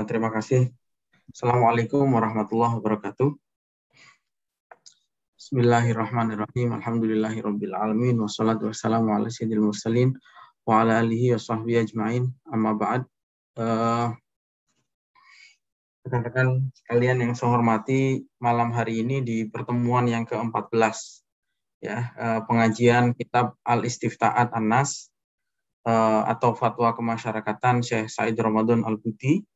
Terima kasih. Assalamualaikum warahmatullahi wabarakatuh. Bismillahirrahmanirrahim. Alhamdulillahirabbil alamin wassalatu wassalamu ala sayyidil mursalin wa ala alihi wa sahbihi ajmain. Amma ba'd. Rekan-rekan sekalian yang saya hormati, malam hari ini di pertemuan yang ke-14 ya, pengajian kitab Al-Istifta'at An-Nas atau Fatwa Kemasyarakatan Syekh Said Ramadan Al-Buti.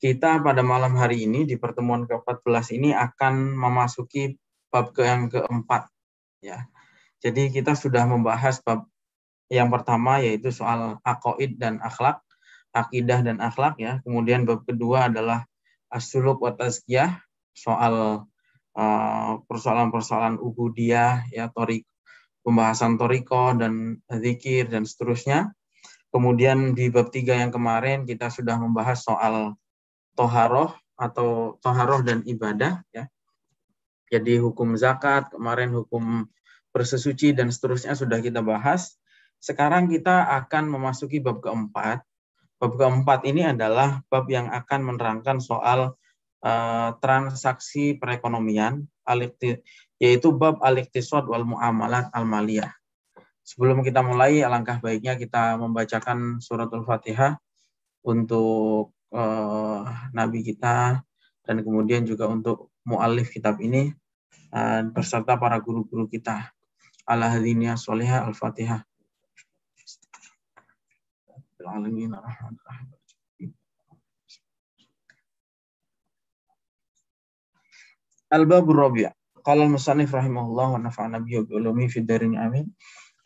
Kita pada malam hari ini di pertemuan ke-14 ini akan memasuki bab yang keempat ya. Jadi kita sudah membahas bab yang pertama yaitu soal aqaid dan akhlak, akidah dan akhlak ya. Kemudian bab kedua adalah as-suluk wa tazkiyah, soal persoalan-persoalan ubudiyah ya, pembahasan thariqah dan zikir dan seterusnya. Kemudian di bab 3 yang kemarin kita sudah membahas soal toharoh atau toharoh dan ibadah ya. Jadi hukum zakat, kemarin hukum bersesuci dan seterusnya sudah kita bahas. Sekarang kita akan memasuki bab keempat. Bab keempat ini adalah bab yang akan menerangkan soal transaksi perekonomian, yaitu bab al-iqtisad wal muamalat al-maliyah. Sebelum kita mulai, alangkah baiknya kita membacakan suratul Fatihah untuk Nabi kita dan kemudian juga untuk mu'alif kitab ini beserta para guru-guru kita. Ala hadiniya sholihah al-Fatihah. Al-Babur Rabi'. Qala al-musannif rahimahullah wa nafa'ana bihi wa ulumi fid darin amin.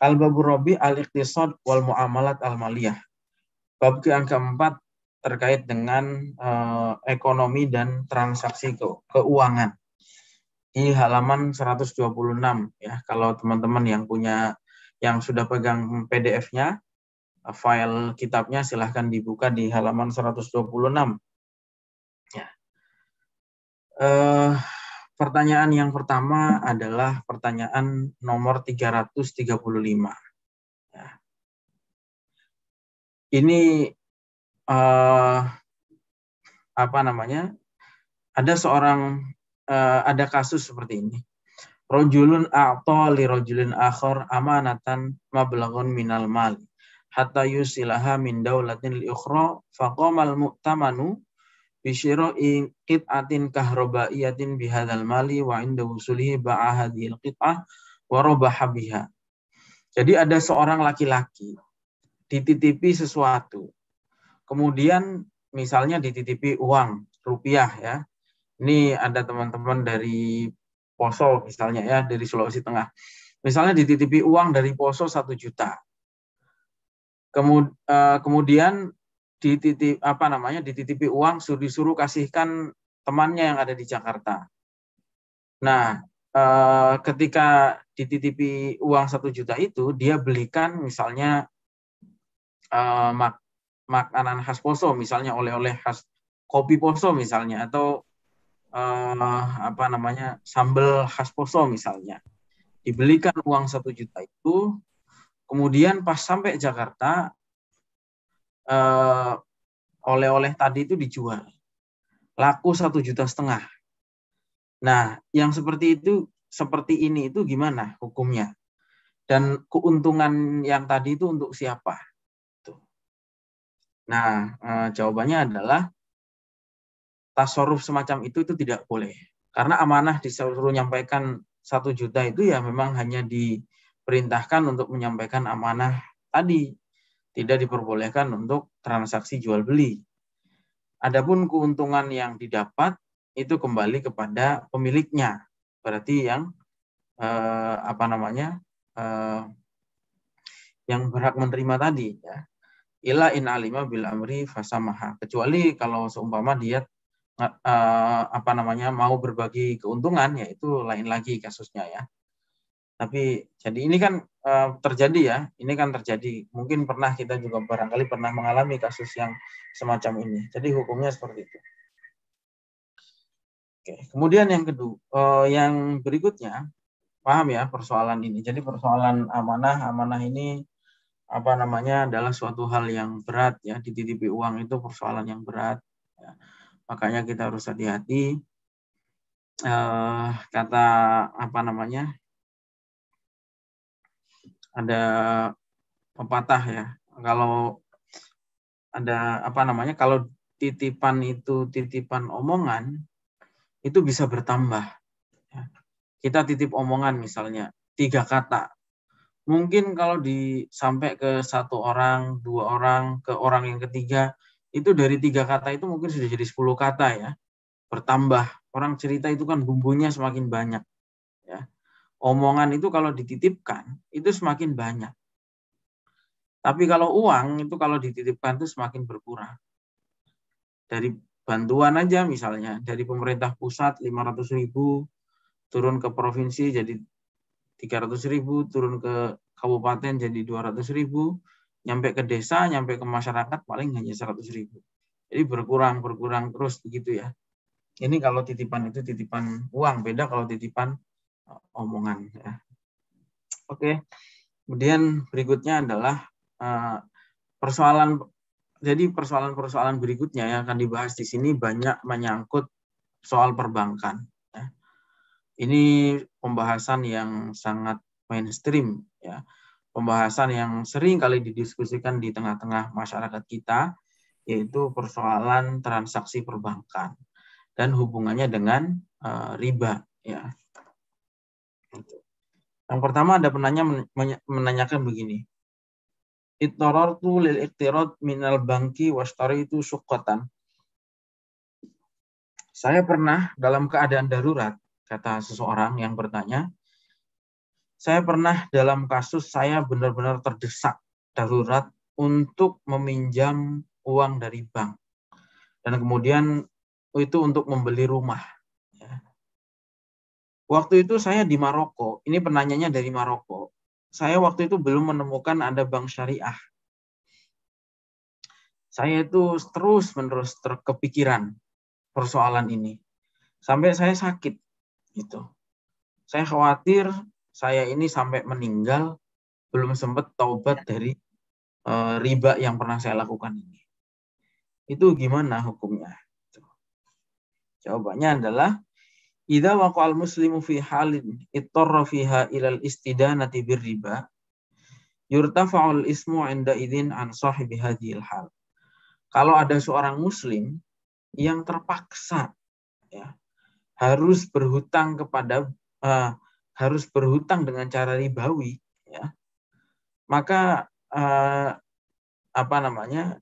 Al-Babur Rabi' al-iqtisad wal muamalat al-maliyah. Bab yang keempat terkait dengan ekonomi dan transaksi keuangan. Ini halaman 126 ya. Kalau teman-teman yang sudah pegang PDF-nya, file kitabnya silahkan dibuka di halaman 126. Ya. Pertanyaan yang pertama adalah pertanyaan nomor 335. Ya. Ini ada kasus seperti ini. Rajulun a'ta li rajulin akhar amanatan mablaghun minal mal hatta yusilaha min daulatin li ukhra faqamal mu'tamanu bi syira'i qit'atin kahrabaiyatin bihadzal mali wa 'inda wusulihi ba'a hadhil qit'ah wa rabaha biha. Jadi ada seorang laki-laki dititipi sesuatu. Kemudian misalnya dititipi uang rupiah ya. Ini ada teman-teman dari Poso misalnya ya, dari Sulawesi Tengah. Misalnya dititipi uang dari Poso 1 juta. Kemudian dititipi uang disuruh kasihkan temannya yang ada di Jakarta. Nah, ketika dititipi uang 1 juta itu, dia belikan misalnya makanan khas Poso, misalnya oleh-oleh khas kopi Poso misalnya, atau sambal khas Poso misalnya. Dibelikan uang 1 juta itu, kemudian pas sampai Jakarta oleh-oleh tadi itu dijual. Laku 1,5 juta. Nah, yang seperti ini itu gimana hukumnya? Dan keuntungan yang tadi itu untuk siapa? Nah, jawabannya adalah tasarruf semacam itu tidak boleh. Karena amanah disuruh menyampaikan 1 juta itu ya memang hanya diperintahkan untuk menyampaikan amanah tadi. Tidak diperbolehkan untuk transaksi jual beli. Adapun keuntungan yang didapat itu kembali kepada pemiliknya. Berarti yang yang berhak menerima tadi ya. Ila in alima bil amri fasamaha. Kecuali kalau seumpama dia mau berbagi keuntungan, ya itu lain lagi kasusnya ya. Tapi jadi ini kan terjadi ya, mungkin kita juga barangkali pernah mengalami kasus yang semacam ini. Jadi hukumnya seperti itu. Oke. Kemudian yang berikutnya, paham ya persoalan ini. Jadi persoalan amanah ini adalah suatu hal yang berat ya. Dititipi uang itu persoalan yang berat. Ya. Makanya kita harus hati-hati. Kata apa namanya? Ada pepatah ya. Kalau ada apa namanya? Kalau titipan itu titipan omongan, itu bisa bertambah. Ya. Kita titip omongan misalnya 3 kata. Mungkin kalau sampai ke 1 orang, 2 orang, ke orang yang ketiga, itu dari 3 kata itu mungkin sudah jadi 10 kata ya. Bertambah. Orang cerita itu kan bumbunya semakin banyak. Ya. Omongan itu kalau dititipkan, itu semakin banyak. Tapi kalau uang, itu kalau dititipkan itu semakin berkurang. Dari bantuan aja misalnya, dari pemerintah pusat 500.000, turun ke provinsi jadi 300.000, turun ke kabupaten jadi 200.000, nyampe ke desa, nyampe ke masyarakat paling hanya 100.000. Jadi berkurang terus begitu ya. Ini kalau titipan itu titipan uang, beda kalau titipan omongan. Ya. Oke, kemudian berikutnya adalah persoalan. Jadi persoalan-persoalan berikutnya yang akan dibahas di sini banyak menyangkut soal perbankan. Ya. Ini pembahasan yang sangat mainstream, ya. Pembahasan yang sering kali didiskusikan di tengah-tengah masyarakat kita, yaitu persoalan transaksi perbankan dan hubungannya dengan riba. Ya. Yang pertama ada penanya menanyakan begini. Ittarartu lil iqtirad minal banki washtaritu syuqqatan. Saya pernah dalam keadaan darurat, kata seseorang yang bertanya, saya pernah dalam kasus saya benar-benar terdesak darurat untuk meminjam uang dari bank. Dan kemudian itu untuk membeli rumah. Waktu itu saya di Maroko, ini penanyanya dari Maroko. Saya waktu itu belum menemukan ada bank syariah. Saya itu terus-menerus terkepikiran persoalan ini. Sampai saya sakit. Gitu. Saya khawatir saya ini sampai meninggal belum sempat taubat dari riba yang pernah saya lakukan ini. Itu gimana hukumnya? Jawabannya adalah idza waqa'al muslimu fi halin ittarra fiha ilal istidanati birriba yurtafa'ul ismu 'inda idzin an sahibi hadhil hal. Kalau ada seorang muslim yang terpaksa ya, harus berhutang dengan cara ribawi ya, maka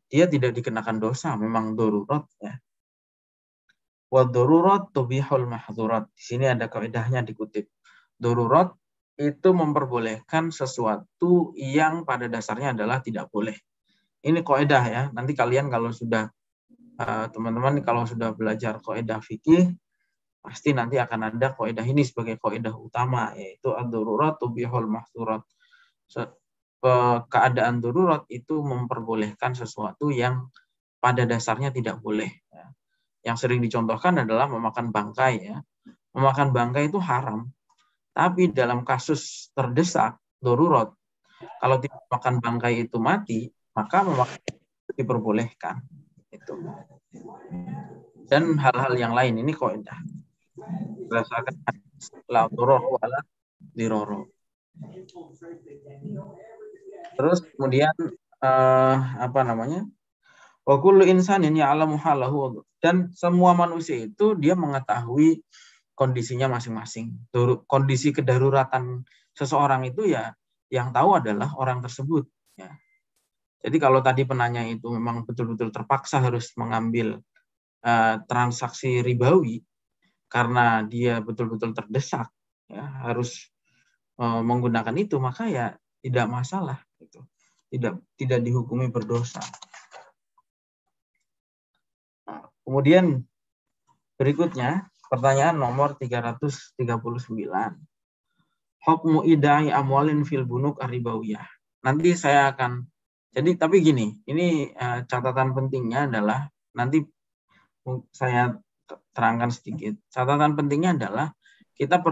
dia tidak dikenakan dosa, memang darurat ya. Wa darurat tubihul mahdzurat. Di sini ada kaidahnya dikutip. Darurat itu memperbolehkan sesuatu yang pada dasarnya adalah tidak boleh. Ini kaidah ya. Nanti kalian kalau sudah teman-teman kalau sudah belajar kaidah fikih pasti nanti akan ada kaidah ini sebagai kaidah utama, yaitu ad-darurat tubihul mahdzurat. Keadaan darurat itu memperbolehkan sesuatu yang pada dasarnya tidak boleh. Yang sering dicontohkan adalah memakan bangkai ya. Memakan bangkai itu haram. Tapi dalam kasus terdesak, darurat, kalau tidak makan bangkai itu mati, maka memakan itu diperbolehkan. Itu. Dan hal-hal yang lain ini kaidah. Berdasarkan la darara wala dirara. Terus kemudian wa kullu insanin ya'lamu halahu, dan semua manusia itu dia mengetahui kondisinya masing-masing. Kondisi kedaruratan seseorang itu ya yang tahu adalah orang tersebut ya. Jadi kalau tadi penanya itu memang betul-betul terpaksa harus mengambil transaksi ribawi karena dia betul-betul terdesak ya, harus menggunakan itu, maka ya tidak masalah gitu. Tidak dihukumi berdosa. Kemudian berikutnya pertanyaan nomor 339. Hukmu idai amwalin fil bunuk ar-ribawiyah. Nanti saya akan tapi gini, ini catatan pentingnya adalah nanti saya terangkan sedikit. Catatan pentingnya adalah kita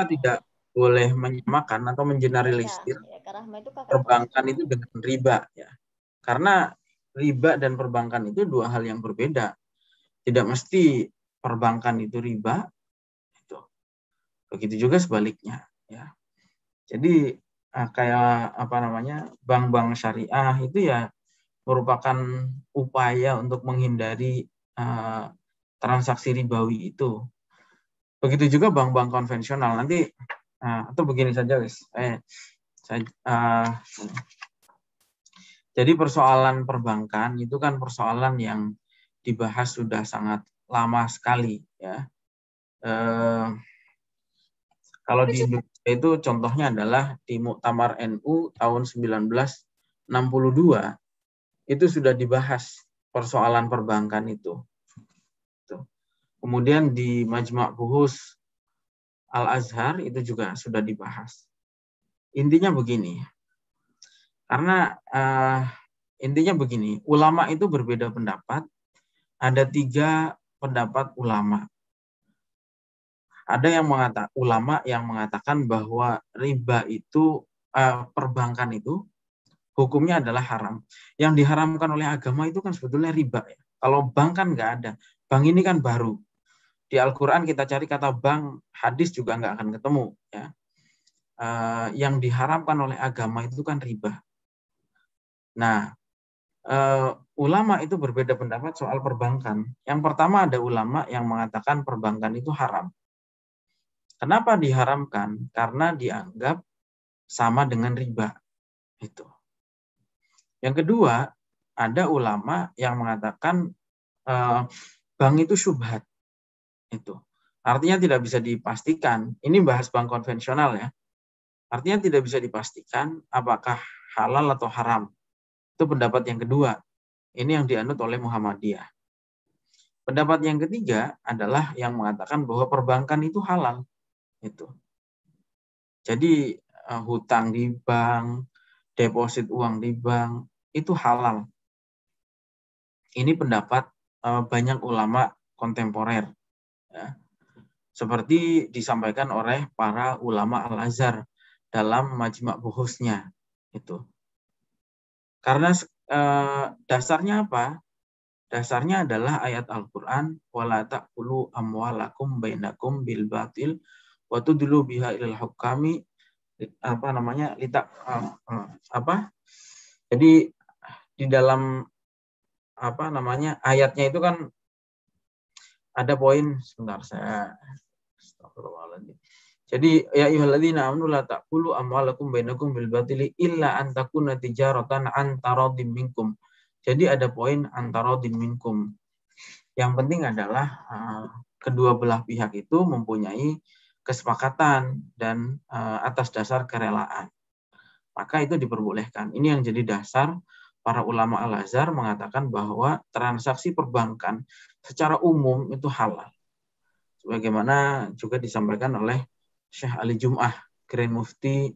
tidak boleh menyamakan atau mengeneralisir perbankan itu dengan riba ya. Karena riba dan perbankan itu dua hal yang berbeda. Tidak mesti perbankan itu riba, itu. Begitu juga sebaliknya, ya. Jadi kayak apa namanya, bank-bank syariah itu ya merupakan upaya untuk menghindari transaksi ribawi itu. Begitu juga bank-bank konvensional. Nanti atau begini saja, guys. Jadi persoalan perbankan itu kan persoalan yang dibahas sudah sangat lama sekali, ya. Kalau di Indonesia itu contohnya adalah di Muktamar NU tahun 1962 itu sudah dibahas persoalan perbankan itu. Kemudian di Majma' Buhus Al-Azhar itu juga sudah dibahas. Intinya begini, karena intinya begini, ulama itu berbeda pendapat. Ada 3 pendapat ulama. Ada yang ulama yang mengatakan bahwa riba itu, perbankan itu hukumnya adalah haram. Yang diharamkan oleh agama itu kan sebetulnya riba, ya. Kalau bank kan nggak ada. Bank ini kan baru. Di Al-Quran kita cari kata bank, hadis juga nggak akan ketemu, ya. Yang diharamkan oleh agama itu kan riba. Nah, ulama itu berbeda pendapat soal perbankan. Yang pertama ada ulama yang mengatakan perbankan itu haram. Kenapa diharamkan? Karena dianggap sama dengan riba. Itu. Yang kedua, ada ulama yang mengatakan bank itu syubhat. Itu. Artinya tidak bisa dipastikan. Ini bahas bank konvensional, ya. Artinya tidak bisa dipastikan apakah halal atau haram. Itu pendapat yang kedua. Ini yang dianut oleh Muhammadiyah. Pendapat yang ketiga adalah yang mengatakan bahwa perbankan itu halal. Itu. Jadi hutang di bank, deposit uang di bank itu halal. Ini pendapat banyak ulama kontemporer, ya. Seperti disampaikan oleh para ulama Al-Azhar dalam Majma' Buhusnya itu. Karena dasarnya apa? Dasarnya adalah ayat Al-Qur'an, wala ta'kulu amwalakum bainakum bil batil wa tudlu biha ilal hukami, apa namanya? Jadi di dalam apa namanya? Ayatnya itu kan ada poin, sebentar saya astagfirullahaladzim. Jadi ya ayyuhalladzina amanu la ta'kulu amwalakum bainakum bil batili illa an takuna tijaratan an taraddim minkum. Jadi ada poin antaraddim minkum. Yang penting adalah kedua belah pihak itu mempunyai kesepakatan dan atas dasar kerelaan. Maka itu diperbolehkan. Ini yang jadi dasar para ulama Al-Azhar mengatakan bahwa transaksi perbankan secara umum itu halal. Sebagaimana juga disampaikan oleh Syekh Ali Jum'ah, Grand Mufti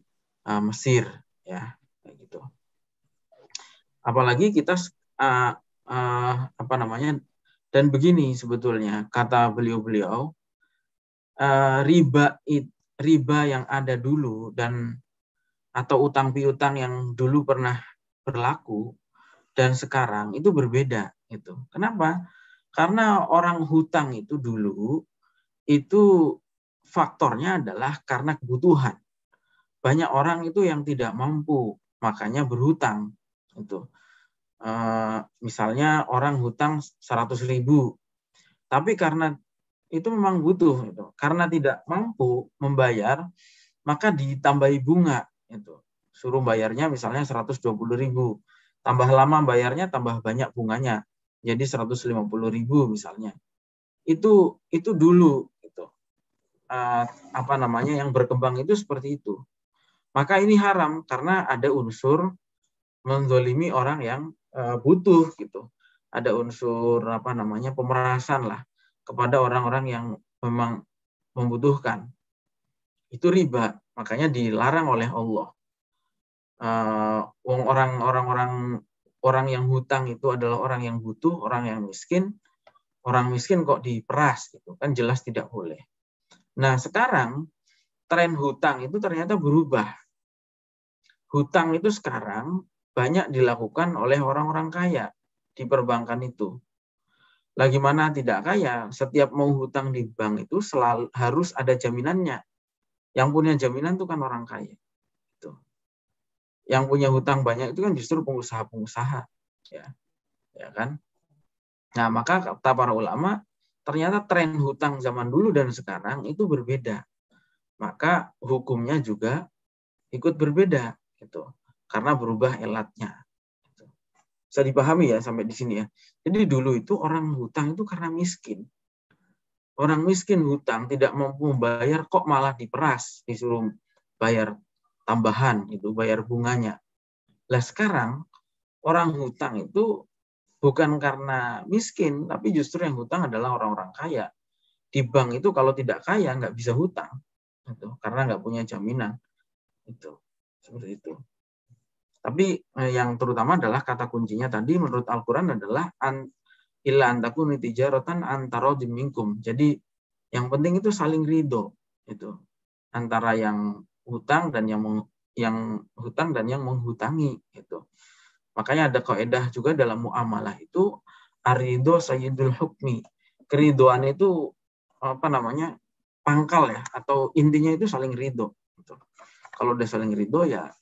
Mesir, ya, kayak gitu. Apalagi kita apa namanya, dan begini sebetulnya kata beliau-beliau, riba yang ada dulu dan atau utang piutang yang dulu pernah berlaku dan sekarang itu berbeda itu. Kenapa? Karena orang hutang itu dulu itu faktornya adalah karena kebutuhan. Banyak orang itu yang tidak mampu, makanya berhutang. Itu. Misalnya orang hutang 100.000, tapi karena itu memang butuh, itu. Karena tidak mampu membayar, maka ditambahi bunga. Itu. Suruh bayarnya misalnya 120.000. Tambah lama bayarnya, tambah banyak bunganya. Jadi 150.000 misalnya. Itu dulu. Apa namanya, yang berkembang itu seperti itu. Maka ini haram karena ada unsur menzolimi orang yang butuh gitu. Ada unsur apa namanya, pemerasan lah kepada orang-orang yang memang membutuhkan. Itu riba, makanya dilarang oleh Allah. Orang yang hutang itu adalah orang yang butuh, orang yang miskin. Orang miskin kok diperas gitu, kan jelas tidak boleh. Nah, sekarang tren hutang itu ternyata berubah. Hutang itu sekarang banyak dilakukan oleh orang-orang kaya. di perbankan itu. Lah gimana tidak kaya? Setiap mau hutang di bank itu selalu harus ada jaminannya. Yang punya jaminan itu kan orang kaya. Itu. Yang punya hutang banyak itu kan justru pengusaha-pengusaha, ya kan? Nah, maka kata para ulama, ternyata tren hutang zaman dulu dan sekarang itu berbeda. Maka hukumnya juga ikut berbeda, gitu. Karena berubah elatnya. Bisa dipahami ya sampai di sini ya. Jadi dulu itu orang hutang itu karena miskin. Orang miskin hutang tidak mampu membayar kok malah diperas, disuruh bayar tambahan itu, bayar bunganya. Lah sekarang orang hutang itu bukan karena miskin, tapi justru yang hutang adalah orang-orang kaya. Di bank itu kalau tidak kaya nggak bisa hutang, gitu, karena nggak punya jaminan. Itu seperti itu. Tapi yang terutama adalah kata kuncinya tadi menurut Al-Quran adalah illa antakun tijaratan antara dimingkum. Jadi yang penting itu saling ridho itu antara yang hutang dan yang hutang dan yang menghutangi itu. Makanya ada kaidah juga dalam muamalah itu arido sayyidul hukmi. Keridoan itu apa namanya? Pangkal ya atau intinya itu saling ridho gitu. Kalau udah saling ridho ya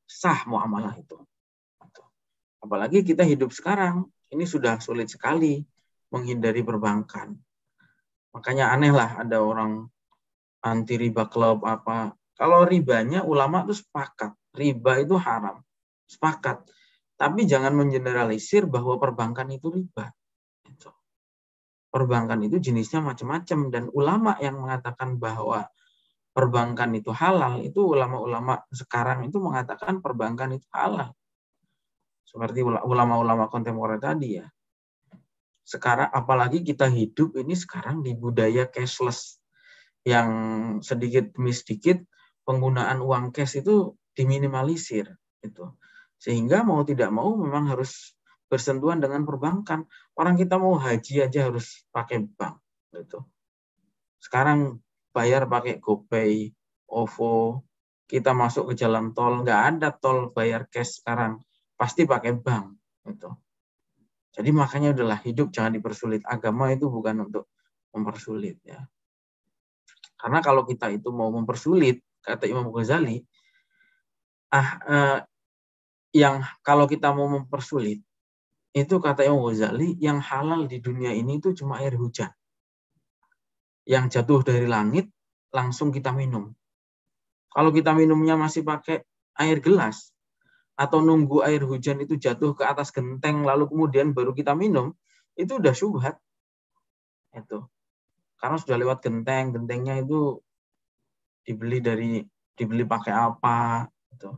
sah muamalah itu. Apalagi kita hidup sekarang, ini sudah sulit sekali menghindari perbankan. Makanya aneh lah ada orang anti riba klub apa. Kalau ribanya ulama itu sepakat, riba itu haram. Sepakat. Tapi jangan mengeneralisir bahwa perbankan itu riba. Perbankan itu jenisnya macam-macam dan ulama yang mengatakan bahwa perbankan itu halal, itu ulama-ulama sekarang itu mengatakan perbankan itu halal. Seperti ulama-ulama kontemporer tadi ya. Sekarang apalagi kita hidup ini sekarang di budaya cashless yang sedikit demi sedikit penggunaan uang cash itu diminimalisir gitu. Sehingga mau tidak mau memang harus bersentuhan dengan perbankan. Orang kita mau haji aja harus pakai bank gitu. Sekarang bayar pakai GoPay, OVO, kita masuk ke jalan tol, nggak ada tol bayar cash sekarang, pasti pakai bank. Gitu. Jadi makanya udahlah hidup jangan dipersulit. Agama itu bukan untuk mempersulit ya. Karena kalau kita itu mau mempersulit, kata Imam Ghazali, yang kalau kita mau mempersulit, itu kata Imam Ghazali, yang halal di dunia ini itu cuma air hujan. Yang jatuh dari langit, langsung kita minum. Kalau kita minumnya masih pakai air gelas, atau nunggu air hujan itu jatuh ke atas genteng, lalu kemudian baru kita minum, itu udah syubhat. Itu. Karena sudah lewat genteng, gentengnya itu dibeli pakai apa, itu.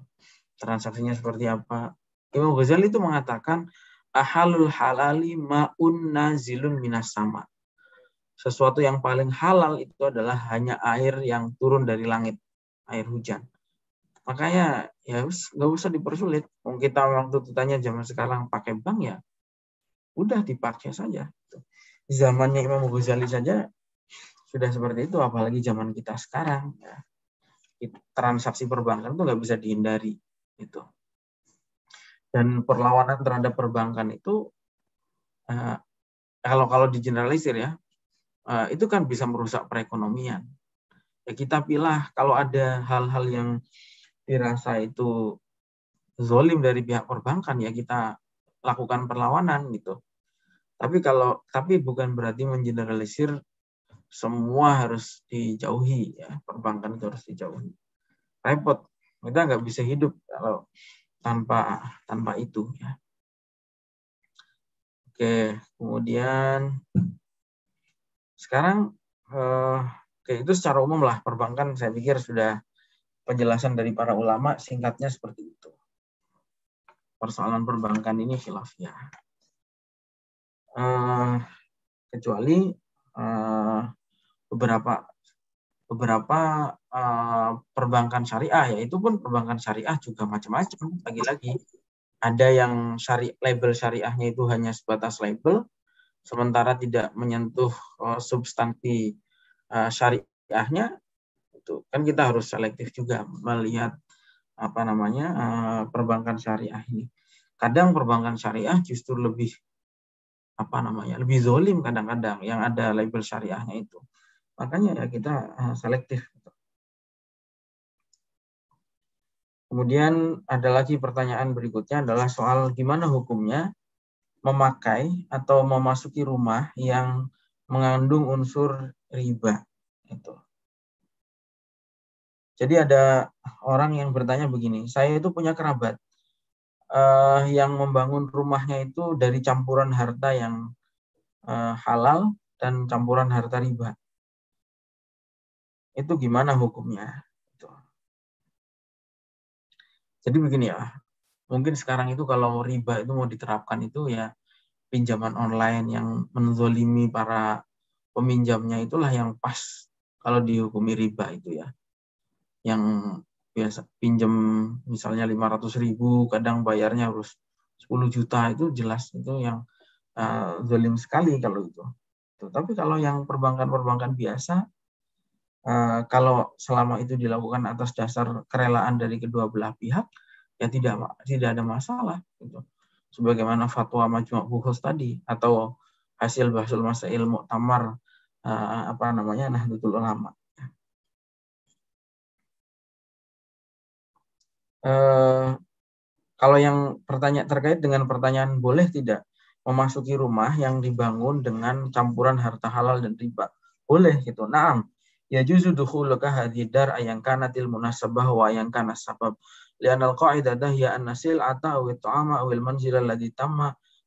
Transaksinya seperti apa. Imam Ghazali itu mengatakan, ahalul halali ma'un nazilun minas sama. Sesuatu yang paling halal itu adalah hanya air yang turun dari langit, air hujan. Makanya ya nggak usah dipersulit. Kita waktu ditanya zaman sekarang pakai bank ya, udah dipakai saja. Zamannya Imam Ghazali saja sudah seperti itu, apalagi zaman kita sekarang. Ya. Transaksi perbankan itu nggak bisa dihindari. Itu. Dan perlawanan terhadap perbankan itu kalau digeneralisir ya, itu kan bisa merusak perekonomian. Ya kita pilih kalau ada hal-hal yang dirasa itu zolim dari pihak perbankan ya kita lakukan perlawanan gitu. Tapi bukan berarti mengeneralisir semua harus dijauhi ya, perbankan itu harus dijauhi. Repot, kita nggak bisa hidup kalau tanpa itu ya. Oke, kemudian sekarang itu secara umum lah perbankan saya pikir sudah penjelasan dari para ulama singkatnya seperti itu. Persoalan perbankan ini khilafiyah. Kecuali beberapa perbankan syariah, yaitu pun perbankan syariah juga macam-macam. Lagi-lagi ada yang label syariahnya itu hanya sebatas label, sementara tidak menyentuh substansi syariahnya. Itu kan kita harus selektif juga melihat perbankan syariah ini. Kadang perbankan syariah justru lebih lebih zolim kadang-kadang yang ada label syariahnya itu. Makanya ya kita selektif. Kemudian ada lagi pertanyaan berikutnya adalah soal gimana hukumnya memakai atau memasuki rumah yang mengandung unsur riba. Itu. Jadi ada orang yang bertanya begini, saya itu punya kerabat yang membangun rumahnya itu dari campuran harta yang halal dan campuran harta riba. Itu gimana hukumnya? Itu. Jadi begini ya, mungkin sekarang itu kalau riba itu mau diterapkan itu ya pinjaman online yang menzolimi para peminjamnya itulah yang pas kalau dihukumi riba itu ya. Yang biasa pinjam misalnya 500.000 kadang bayarnya harus 10 juta itu jelas itu yang zalim sekali kalau itu. Tapi kalau yang perbankan-perbankan biasa kalau selama itu dilakukan atas dasar kerelaan dari kedua belah pihak ya tidak ada masalah gitu. Sebagaimana fatwa Majmu' Buhus tadi atau hasil Bahsul Masail Mu'tamar Nahdlatul Ulama. Kalau yang terkait dengan pertanyaan boleh tidak memasuki rumah yang dibangun dengan campuran harta halal dan riba, boleh gitu. Naam, ya juzu dukhuluka hadhihi dar ayang kanatil munasabah wa ayang kana sabab. Li'anal qa'idah hiya an-nasil ata aw at-ta'ama aw al-manzil alladhi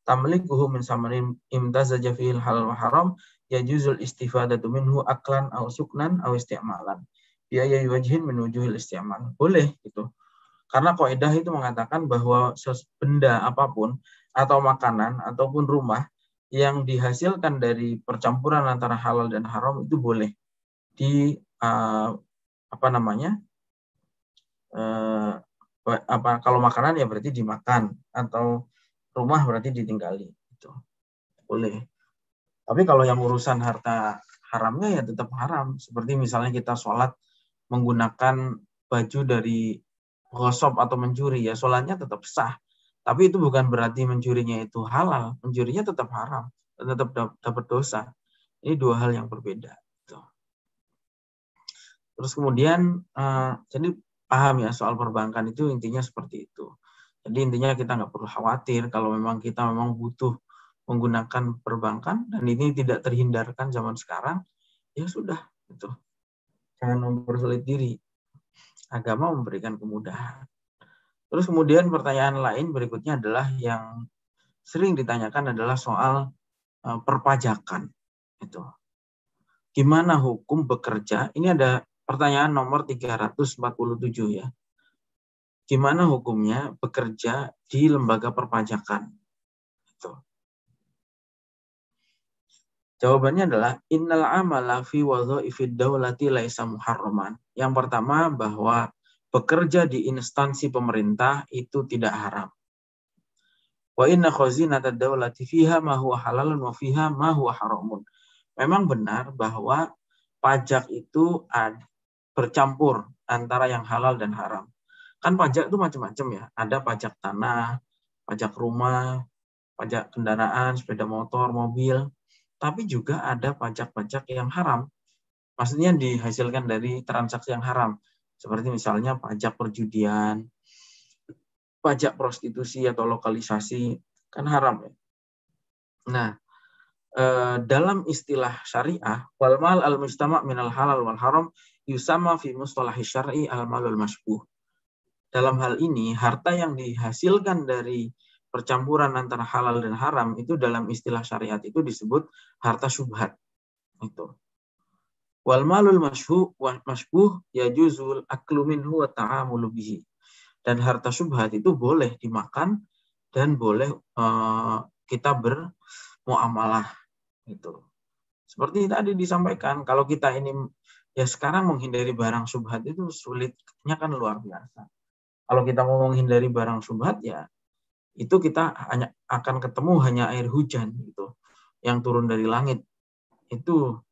tamlikuhu min samanin imtazaja fihi halal wa haram yajuzul istifadatu minhu aklan aw suknan aw isti'malan. Ya wajhin min wujuhil isti'mal. Boleh gitu. Karena kaidah itu mengatakan bahwa benda apapun atau makanan ataupun rumah yang dihasilkan dari percampuran antara halal dan haram itu boleh kalau makanan ya berarti dimakan atau rumah berarti ditinggali itu boleh. Tapi kalau yang urusan harta haramnya ya tetap haram. Seperti misalnya kita sholat menggunakan baju dari ghosab atau mencuri ya sholatnya tetap sah. Tapi itu bukan berarti mencurinya itu halal. Mencurinya tetap haram. Tetap dapat dosa. Ini dua hal yang berbeda. Terus kemudian jadi paham ya soal perbankan itu intinya seperti itu. Jadi intinya kita nggak perlu khawatir kalau memang kita butuh menggunakan perbankan dan ini tidak terhindarkan zaman sekarang, ya sudah itu. Jangan mempersulit diri. Agama memberikan kemudahan. Terus kemudian pertanyaan lain berikutnya adalah yang sering ditanyakan adalah soal perpajakan. Itu. Gimana hukum bekerja? Ini ada pertanyaan nomor 347 ya. Gimana hukumnya bekerja di lembaga perpajakan? Itu. Jawabannya adalah innal amala fi wadhaifid daulati laisa muharraman. Yang pertama bahwa bekerja di instansi pemerintah itu tidak haram. Wa inna khazinatad daulati fiha ma huwa halalun wa fiha ma huwa haramun. Memang benar bahwa pajak itu bercampur antara yang halal dan haram. Kan pajak itu macam-macam ya. Ada pajak tanah, pajak rumah, pajak kendaraan, sepeda motor, mobil. Tapi juga ada pajak-pajak yang haram. Maksudnya dihasilkan dari transaksi yang haram. Seperti misalnya pajak perjudian, pajak prostitusi atau lokalisasi, kan haram ya. Nah, dalam istilah syariah, wal mal al mustama' minal halal wal haram yusama fi mustalahi syar'i al malul masybuh. Dalam hal ini, harta yang dihasilkan dari percampuran antara halal dan haram itu dalam istilah syariat itu disebut harta syubhat. Itu. Wal malul masybuh yajuzul aklu minhu wa ta'amulu bihi. Dan harta syubhat itu boleh dimakan dan boleh kita bermuamalah gitu. Seperti tadi disampaikan, kalau kita ini ya sekarang menghindari barang syubhat itu sulitnya kan luar biasa. Kalau kita mau menghindari barang syubhat ya itu kita hanya akan ketemu hanya air hujan gitu yang turun dari langit. Itu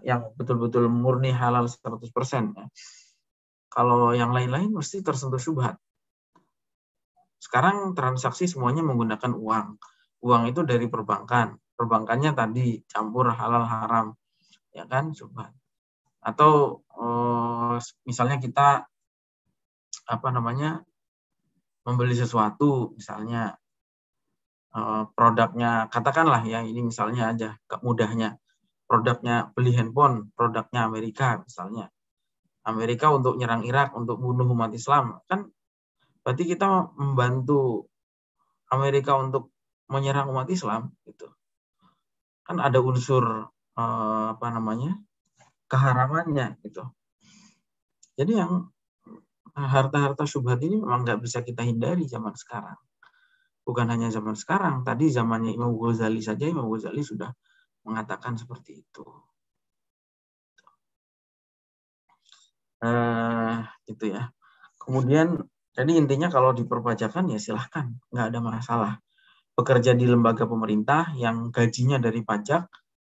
yang betul-betul murni halal 100% ya. Kalau yang lain-lain mesti tersentuh syubhat. Sekarang transaksi semuanya menggunakan uang. Uang itu dari perbankan. Perbankannya tadi campur halal haram, ya kan, coba. Atau misalnya kita membeli sesuatu, misalnya produknya, katakanlah ya, ini misalnya aja mudahnya, produknya beli handphone, produknya Amerika misalnya. Amerika untuk nyerang Irak, untuk bunuh umat Islam, kan berarti kita membantu Amerika untuk menyerang umat Islam, gitu. Kan ada unsur keharamannya, gitu. Jadi yang harta-harta syubhat ini memang nggak bisa kita hindari zaman sekarang. Bukan hanya zaman sekarang, tadi zamannya Imam Ghazali saja, Imam Ghazali sudah mengatakan seperti itu. Gitu ya. Kemudian, jadi intinya kalau diperpajakan ya silahkan, nggak ada masalah. Bekerja di lembaga pemerintah yang gajinya dari pajak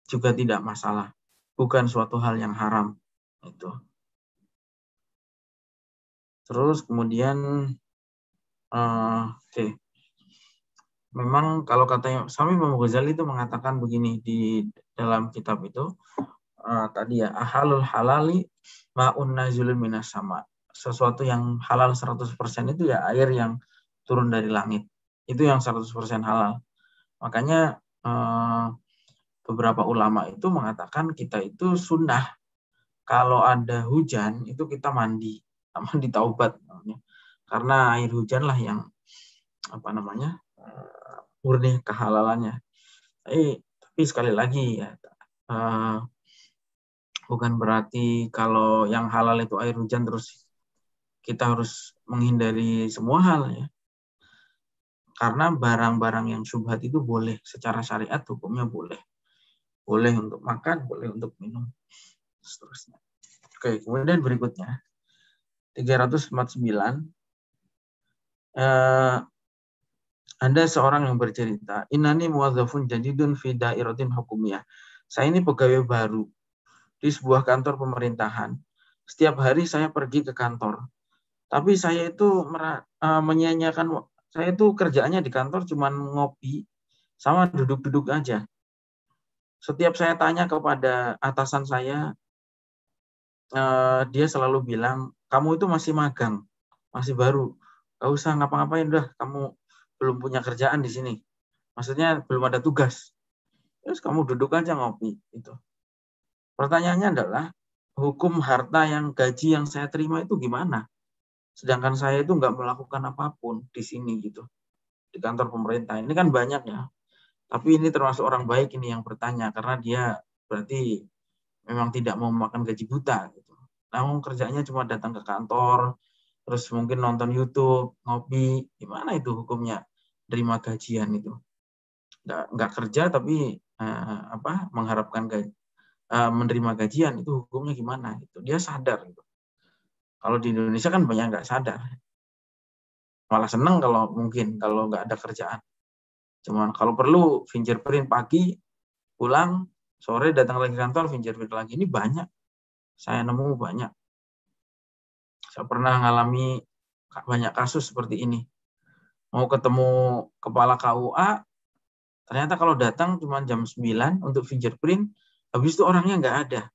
juga tidak masalah. Bukan suatu hal yang haram. Itu. Terus kemudian, oke. Memang kalau katanya Imam Ghazali itu mengatakan begini di dalam kitab itu, tadi ya, ahalul halali ma'un nazilun minas sama. Sesuatu yang halal 100% itu ya air yang turun dari langit. Itu yang 100% halal. Makanya beberapa ulama itu mengatakan kita itu sunnah kalau ada hujan itu kita mandi taubat namanya. Karena air hujan lah yang murni kehalalannya. Tapi sekali lagi ya, bukan berarti kalau yang halal itu air hujan terus kita harus menghindari semua hal ya. Karena barang-barang yang syubhat itu boleh secara syariat, hukumnya boleh. Boleh untuk makan, boleh untuk minum, seterusnya. Oke, kemudian berikutnya 349, ada seorang yang bercerita, innani muwadzafun jadidun fi dairatin hukumiyah. Saya ini pegawai baru di sebuah kantor pemerintahan. Setiap hari saya pergi ke kantor. Tapi saya itu menyia-nyiakan, saya itu kerjaannya di kantor cuma ngopi sama duduk-duduk aja. Setiap saya tanya kepada atasan saya, dia selalu bilang, kamu itu masih magang, masih baru, gak usah ngapa-ngapain, udah kamu belum punya kerjaan di sini. Maksudnya belum ada tugas. Terus kamu duduk aja ngopi. Itu. Pertanyaannya adalah, hukum harta yang gaji yang saya terima itu gimana? Sedangkan saya itu nggak melakukan apapun di sini gitu, di kantor pemerintah. Ini kan banyak ya. Tapi ini termasuk orang baik ini yang bertanya, karena dia berarti memang tidak mau makan gaji buta. Gitu. Namun kerjanya cuma datang ke kantor, terus mungkin nonton YouTube, ngopi, gimana itu hukumnya? Terima gajian itu. Nggak kerja tapi mengharapkan gaji, menerima gajian, itu hukumnya gimana? Itu dia sadar. Gitu. Kalau di Indonesia kan banyak nggak sadar. Malah seneng kalau nggak ada kerjaan. Cuman kalau perlu fingerprint pagi, pulang, sore datang lagi kantor, fingerprint lagi. Ini banyak. Saya nemu banyak. Saya pernah ngalami banyak kasus seperti ini. Mau ketemu kepala KUA, ternyata kalau datang cuma jam 9 untuk fingerprint, habis itu orangnya nggak ada.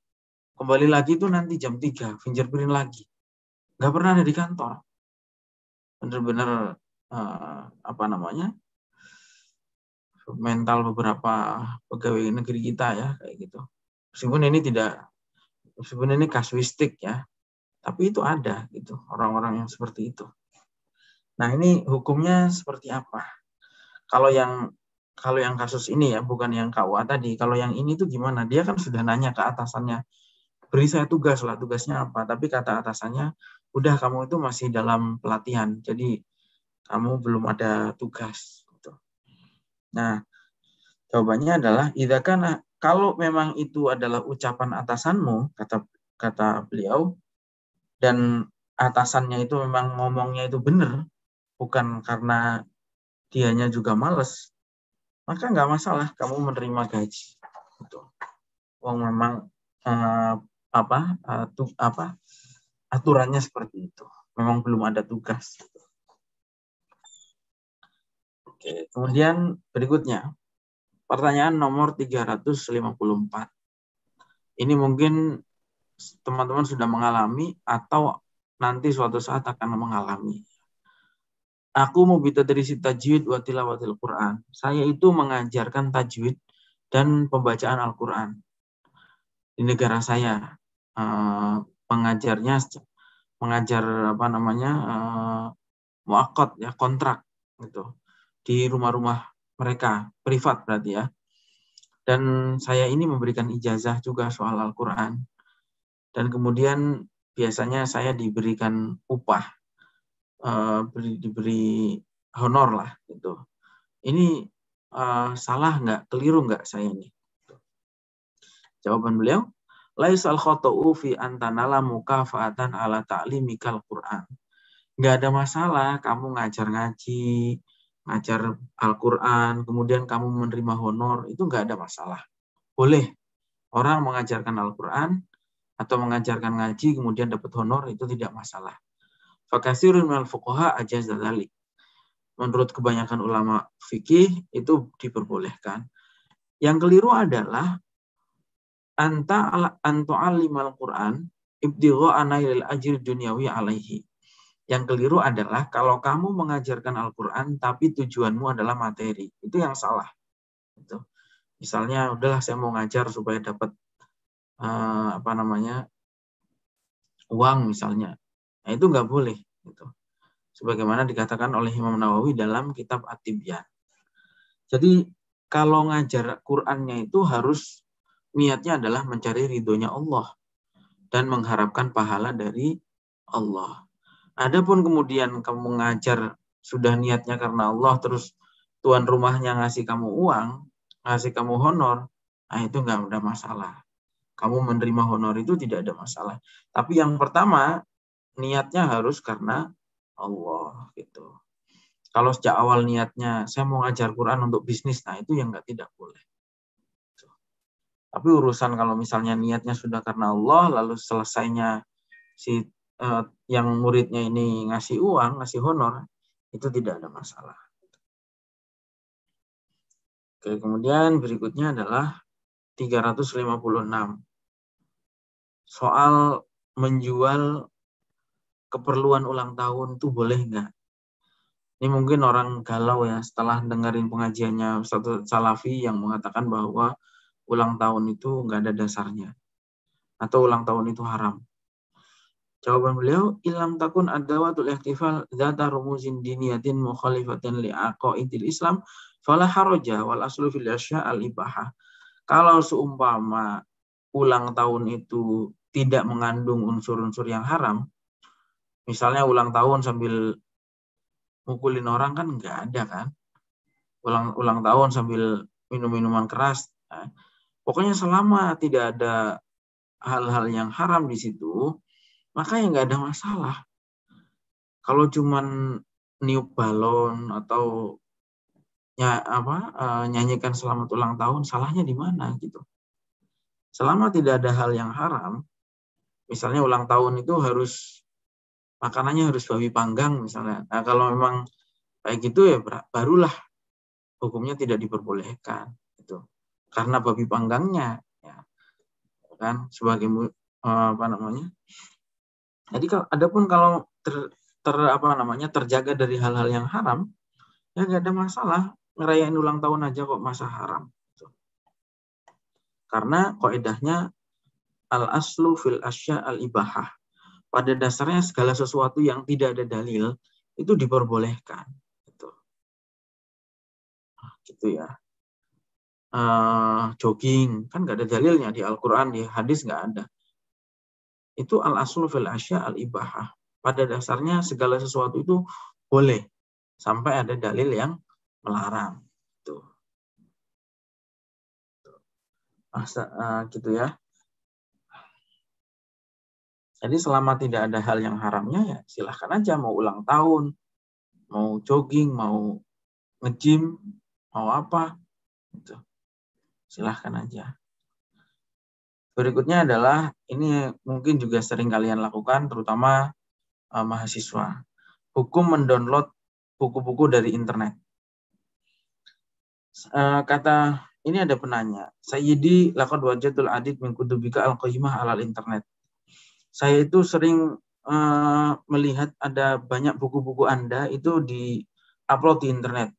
Kembali lagi itu nanti jam 3, fingerprint lagi. Nggak pernah ada di kantor. Benar-benar mental beberapa pegawai negeri kita ya, kayak gitu. Meskipun ini kasuistik ya, tapi itu ada gitu, orang-orang yang seperti itu. Nah, ini hukumnya seperti apa? Kalau yang kasus ini ya, bukan yang KUA tadi. Kalau yang ini tuh gimana? Dia kan sudah nanya ke atasannya, beri saya tugas lah, tugasnya apa? Tapi kata atasannya, udah kamu itu masih dalam pelatihan, jadi kamu belum ada tugas. Gitu. Nah, jawabannya adalah, kalau memang itu adalah ucapan atasanmu, kata beliau, dan atasannya itu memang ngomongnya itu benar, bukan karena dianya juga males, maka nggak masalah kamu menerima gaji. Gitu. Memang aturannya seperti itu. Memang belum ada tugas. Oke, kemudian berikutnya, pertanyaan nomor 354. Ini mungkin teman-teman sudah mengalami atau nanti suatu saat akan mengalami. Aku mubitadrisi tajwid wa tilawatil Quran. Saya itu mengajarkan tajwid dan pembacaan Al-Quran di negara saya. Mengajarnya mengajar apa namanya muakkad ya, kontrak gitu di rumah-rumah mereka, privat berarti ya. Dan saya ini memberikan ijazah juga soal Al-Quran. Dan kemudian biasanya saya diberikan upah, diberi honor lah gitu. Ini salah nggak, keliru nggak saya ini? Jawaban beliau, laisal khata'u fi antanala mukafa'atan ala ta'limikal Qur'an. Nggak ada masalah kamu ngajar ngaji, ngajar Al-Quran, kemudian kamu menerima honor, itu nggak ada masalah. Boleh orang mengajarkan Al-Quran atau mengajarkan ngaji, kemudian dapat honor, itu tidak masalah. Fakasirun minal fuqaha ajaza dzalik. Menurut kebanyakan ulama fikih, itu diperbolehkan. Yang keliru adalah antu'allimal Quran ibtigha'a nailil ajri dunyawi alaihi. Yang keliru adalah kalau kamu mengajarkan Al-Quran tapi tujuanmu adalah materi. Itu yang salah. Gitu. Misalnya, udahlah saya mau ngajar supaya dapat uang misalnya. Nah, itu nggak boleh. Gitu. Sebagaimana dikatakan oleh Imam Nawawi dalam kitab At-Tibyan. Jadi kalau ngajar Qurannya itu harus niatnya adalah mencari ridhonya Allah dan mengharapkan pahala dari Allah. Adapun kemudian kamu ngajar sudah niatnya karena Allah, terus tuan rumahnya ngasih kamu uang, ngasih kamu honor, nah itu nggak ada masalah. Kamu menerima honor itu tidak ada masalah. Tapi yang pertama, niatnya harus karena Allah gitu. Kalau sejak awal niatnya saya mau ngajar Quran untuk bisnis, nah itu yang tidak boleh. Tapi urusan kalau misalnya niatnya sudah karena Allah, lalu selesainya si yang muridnya ini ngasih uang, ngasih honor, itu tidak ada masalah. Oke, kemudian berikutnya adalah 356. Soal menjual keperluan ulang tahun itu boleh nggak? Ini mungkin orang galau ya setelah dengerin pengajiannya Ustaz Salafi yang mengatakan bahwa ulang tahun itu nggak ada dasarnya. Atau ulang tahun itu haram. Jawaban beliau, ilam takun adawatul ihtifal dzata rumuzin diniyatin mukhalifatin li aqaidil Islam fala haraja wal aslu fil asya al ibahah. Kalau seumpama ulang tahun itu tidak mengandung unsur-unsur yang haram, misalnya ulang tahun sambil mukulin orang kan nggak ada kan? Ulang tahun sambil minum minuman keras. Nah, pokoknya selama tidak ada hal-hal yang haram di situ, maka ya nggak ada masalah. Kalau cuman niup balon atau nyanyikan selamat ulang tahun, salahnya di mana gitu? Selama tidak ada hal yang haram, misalnya ulang tahun itu makanannya harus babi panggang misalnya. Nah, kalau memang kayak gitu ya barulah hukumnya tidak diperbolehkan gitu. Karena babi panggangnya ya kan sebagai Jadi adapun kalau terjaga dari hal-hal yang haram, ya nggak ada masalah. Ngerayain ulang tahun aja kok masa haram. Karena kaidahnya al-aslu fil asya al-ibahah. Pada dasarnya segala sesuatu yang tidak ada dalil itu diperbolehkan. Gitu ya. Jogging kan nggak ada dalilnya di Al-Quran, di hadis nggak ada. Itu al-aslu fil asya al-ibahah. Pada dasarnya segala sesuatu itu boleh sampai ada dalil yang melarang. Gitu ya. Jadi selama tidak ada hal yang haramnya ya silahkan aja mau ulang tahun, mau jogging, mau nge-gym, mau apa, gitu. Silahkan aja. Berikutnya adalah ini mungkin juga sering kalian lakukan, terutama mahasiswa. Hukum mendownload buku-buku dari internet. Kata ini ada penanya, Sayyidi laqad wajadul adid min kutubika al-qayyimah alal internet. Saya itu sering melihat ada banyak buku-buku Anda itu di-upload di internet.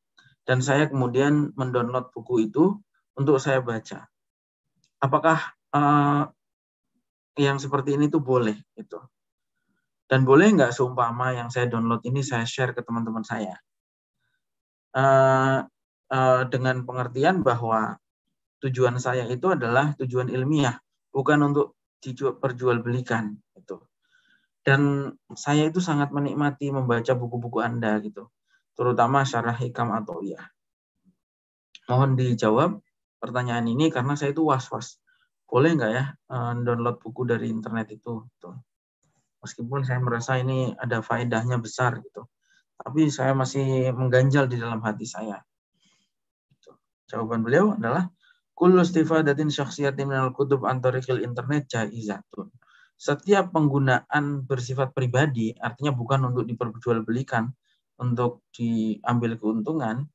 Dan saya kemudian mendownload buku itu untuk saya baca. Apakah yang seperti ini tuh boleh? Gitu. Dan boleh nggak seumpama yang saya download ini saya share ke teman-teman saya? Dengan pengertian bahwa tujuan saya itu adalah tujuan ilmiah, bukan untuk diperjualbelikan. Gitu. Dan saya itu sangat menikmati membaca buku-buku Anda gitu, terutama Syarah Hikam Athaiyah. Mohon dijawab pertanyaan ini karena saya itu was-was. Boleh nggak ya download buku dari internet itu? Gitu. Meskipun saya merasa ini ada faedahnya besar gitu, tapi saya masih mengganjal di dalam hati saya. Gitu. Jawaban beliau adalah kullu istifadatin syakhsiyatin minal kutub an tariqil internet jaizatun. Setiap penggunaan bersifat pribadi, artinya bukan untuk diperjualbelikan, untuk diambil keuntungan,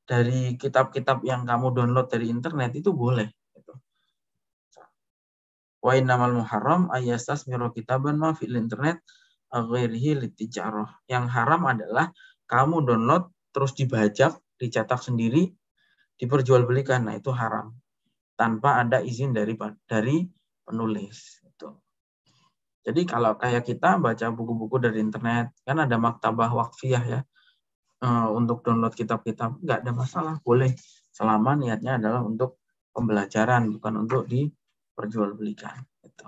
dari kitab-kitab yang kamu download dari internet itu boleh. Wa innamal muharram ayyastasmiru kitaban ma fil internet ghairihi litijarah. Yang haram adalah kamu download terus dibajak, dicetak sendiri, diperjualbelikan. Nah, itu haram. Tanpa ada izin dari penulis. Jadi kalau kayak kita baca buku-buku dari internet, kan ada maktabah wakfiyah ya, untuk download kitab-kitab, nggak ada masalah, boleh. Selama niatnya adalah untuk pembelajaran, bukan untuk diperjualbelikan. Gitu.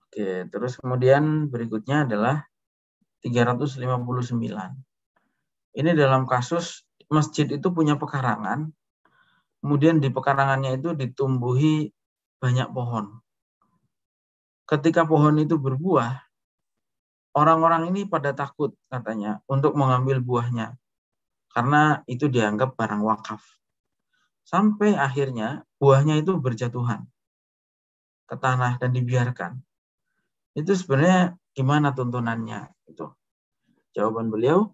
Oke, terus kemudian berikutnya adalah 359. Ini dalam kasus masjid itu punya pekarangan, kemudian di pekarangannya itu ditumbuhi banyak pohon. Ketika pohon itu berbuah, orang-orang ini pada takut katanya untuk mengambil buahnya karena itu dianggap barang wakaf. Sampai akhirnya buahnya itu berjatuhan ke tanah dan dibiarkan. Itu sebenarnya gimana tuntunannya? Itu jawaban beliau,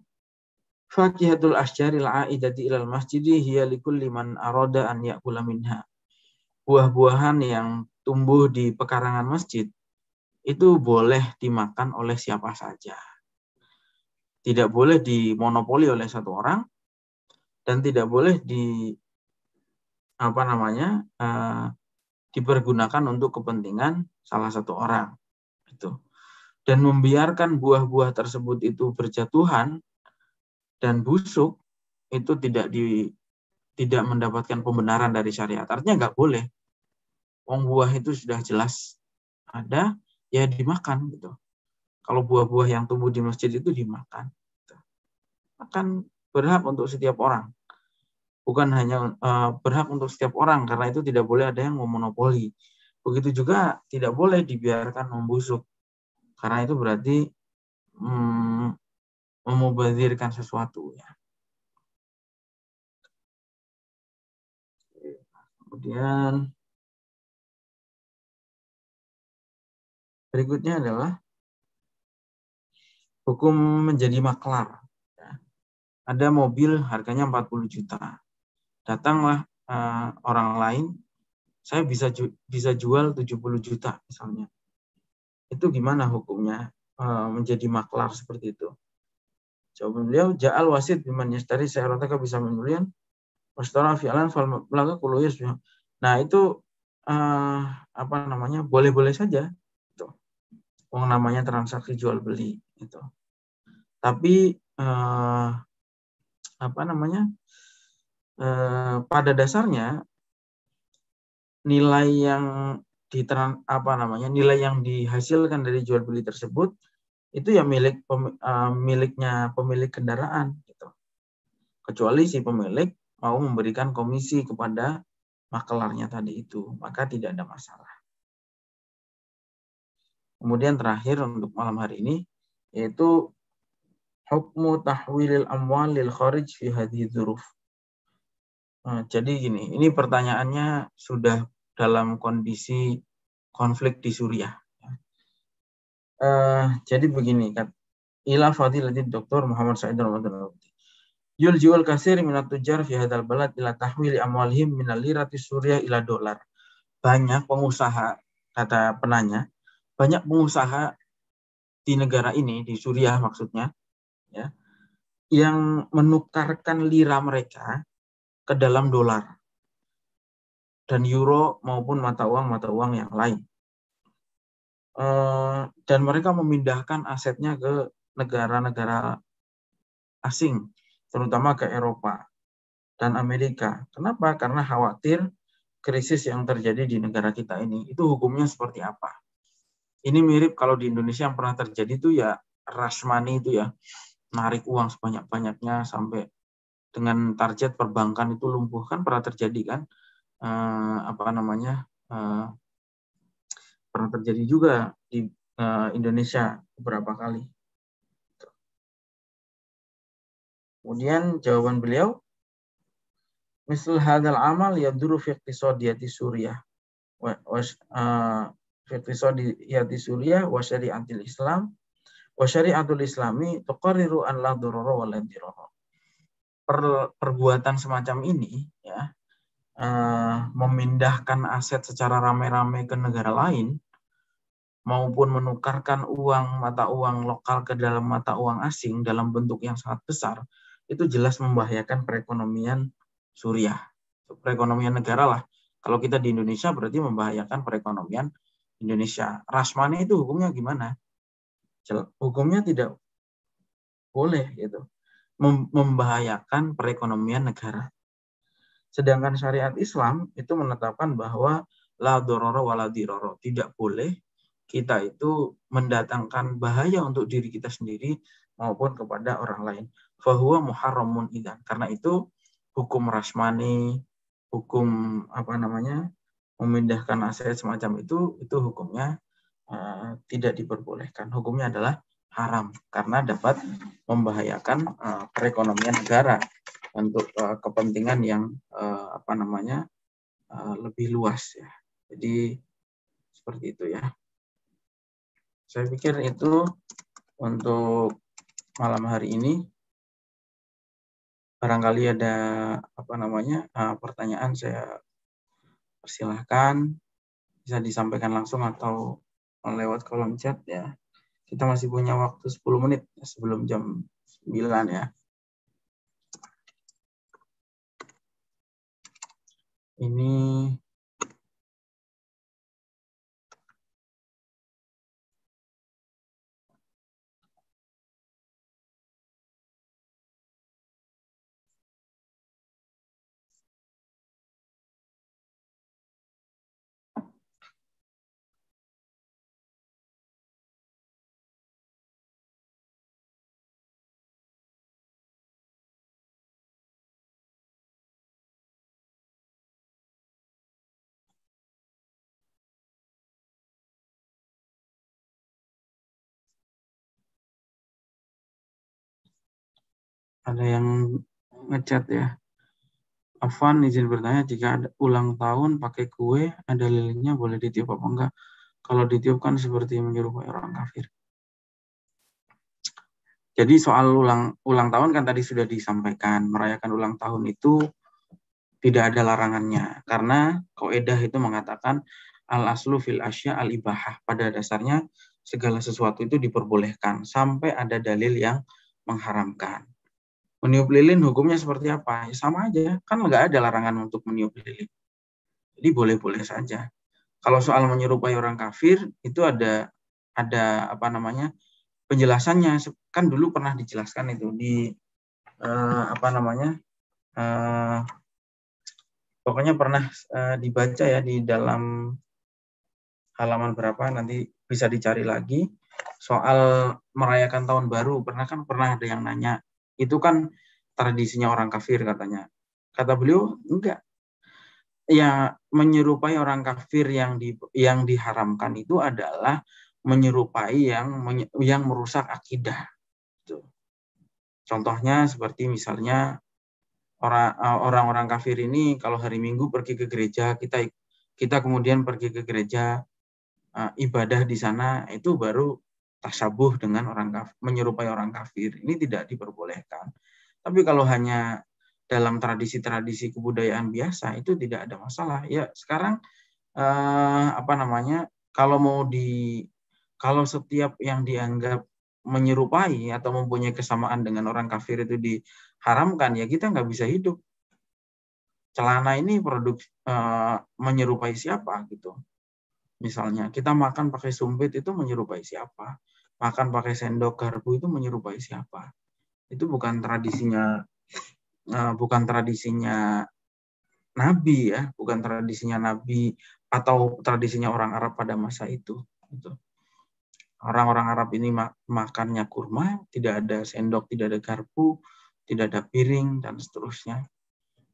fakihatul asjaril a'idati ilal masjidi hiya likulli man arada an ya'kula minha. Buah-buahan yang tumbuh di pekarangan masjid itu boleh dimakan oleh siapa saja. Tidak boleh dimonopoli oleh satu orang dan tidak boleh dipergunakan untuk kepentingan salah satu orang. Itu. Dan membiarkan buah-buah tersebut itu berjatuhan dan busuk itu tidak mendapatkan pembenaran dari syariat. Artinya nggak boleh. Wong buah itu sudah jelas ada, ya dimakan gitu. Kalau buah-buah yang tumbuh di masjid itu dimakan. Akan berhak untuk setiap orang. Bukan hanya berhak untuk setiap orang, karena itu tidak boleh ada yang memonopoli. Begitu juga tidak boleh dibiarkan membusuk, karena itu berarti memubazirkan sesuatu. Ya. Kemudian berikutnya adalah hukum menjadi maklar. Ada mobil harganya 40 juta. Datanglah orang lain, saya bisa jual 70 juta misalnya. Itu gimana hukumnya menjadi maklar seperti itu? Jawaban beliau, ja'al wasit biman yastari syarataka bisa menulian washtara fi'lan fal mablaga kullu yasbih. Nah, itu boleh-boleh saja. Itu. Namanya transaksi jual beli itu. Tapi pada dasarnya nilai yang dihasilkan dari jual beli tersebut itu ya miliknya pemilik kendaraan gitu. Kecuali si pemilik mau memberikan komisi kepada maklarnya tadi itu, maka tidak ada masalah. Kemudian terakhir untuk malam hari ini yaitu hukmu tahwilil amwal lil kharij fi hadhihi dzuruf. Jadi gini, ini pertanyaannya sudah dalam kondisi konflik di Suriah. Jadi begini kan, ila fadilatul Dr. Muhammad Said Ramadan. Yuljiul kasir minat tujar fi hadzal balad ila tahwili amwalihim minal lirati Suriah ila dolar. Banyak pengusaha, kata penanya, banyak pengusaha di negara ini, di Suriah maksudnya, ya, yang menukarkan lira mereka ke dalam dolar dan euro maupun mata uang yang lain. Dan mereka memindahkan asetnya ke negara-negara asing, terutama ke Eropa dan Amerika. Kenapa? Karena khawatir krisis yang terjadi di negara kita ini. Itu hukumnya seperti apa? Ini mirip kalau di Indonesia yang pernah terjadi itu ya rush money itu ya, narik uang sebanyak-banyaknya sampai dengan target perbankan itu lumpuh, kan pernah terjadi kan? Pernah terjadi juga di Indonesia beberapa kali. Kemudian jawaban beliau, misal hadal amal yaduru fi iqtisadiyati Suriah fi iqtisadiyati Suriah wa syari'atil Islam wa syari'atul Islami tuqarriru an la darara wa la dirara. Perbuatan semacam ini ya, memindahkan aset secara rame-rame ke negara lain maupun menukarkan mata uang lokal ke dalam mata uang asing dalam bentuk yang sangat besar, itu jelas membahayakan perekonomian Suriah, perekonomian negara lah. Kalau kita di Indonesia berarti membahayakan perekonomian Indonesia. Rush money itu hukumnya gimana? Hukumnya tidak boleh gitu, membahayakan perekonomian negara. Sedangkan syariat Islam itu menetapkan bahwa la dororo wala diroro, tidak boleh kita itu mendatangkan bahaya untuk diri kita sendiri maupun kepada orang lain. Fahuwa muharramun idzan. Karena itu hukum rush money, hukum memindahkan aset semacam itu hukumnya tidak diperbolehkan. Hukumnya adalah haram karena dapat membahayakan perekonomian negara untuk kepentingan yang lebih luas ya. Jadi seperti itu ya. Saya pikir itu untuk malam hari ini. Barangkali ada pertanyaan, saya persilahkan bisa disampaikan langsung atau lewat kolom chat ya. Kita masih punya waktu 10 menit sebelum jam 9 ya. Ini ada yang ngechat ya. Afwan izin bertanya, jika ada ulang tahun pakai kue, ada lilinnya, boleh ditiup apa enggak? Kalau ditiup kan seperti menyerupai orang kafir. Jadi soal ulang tahun kan tadi sudah disampaikan, merayakan ulang tahun itu tidak ada larangannya. Karena kaidah itu mengatakan al-aslu fil asya al-ibahah. Pada dasarnya segala sesuatu itu diperbolehkan sampai ada dalil yang mengharamkan. Meniup lilin hukumnya seperti apa? Ya sama aja, kan nggak ada larangan untuk meniup lilin. Jadi boleh-boleh saja. Kalau soal menyerupai orang kafir itu ada penjelasannya. Kan dulu pernah dijelaskan itu di pokoknya pernah dibaca ya di dalam halaman berapa, nanti bisa dicari lagi, soal merayakan tahun baru. Pernah ada yang nanya, itu kan tradisinya orang kafir katanya. Kata beliau, enggak. Ya, menyerupai orang kafir yang diharamkan itu adalah menyerupai yang merusak akidah. Contohnya seperti misalnya orang-orang kafir ini kalau hari Minggu pergi ke gereja, kita kemudian pergi ke gereja, ibadah di sana, itu baru tasyabuh dengan orang kafir, menyerupai orang kafir. Ini tidak diperbolehkan. Tapi kalau hanya dalam tradisi-tradisi kebudayaan biasa itu tidak ada masalah. Ya sekarang apa namanya, kalau setiap yang dianggap menyerupai atau mempunyai kesamaan dengan orang kafir itu diharamkan, ya kita nggak bisa hidup. Celana ini produk menyerupai siapa gitu. Misalnya kita makan pakai sumpit itu menyerupai siapa? Makan pakai sendok garpu itu menyerupai siapa? Itu bukan tradisinya Nabi ya, bukan tradisinya Nabi atau tradisinya orang Arab pada masa itu. Gitu. Orang-orang Arab ini makannya kurma, tidak ada sendok, tidak ada garpu, tidak ada piring, dan seterusnya.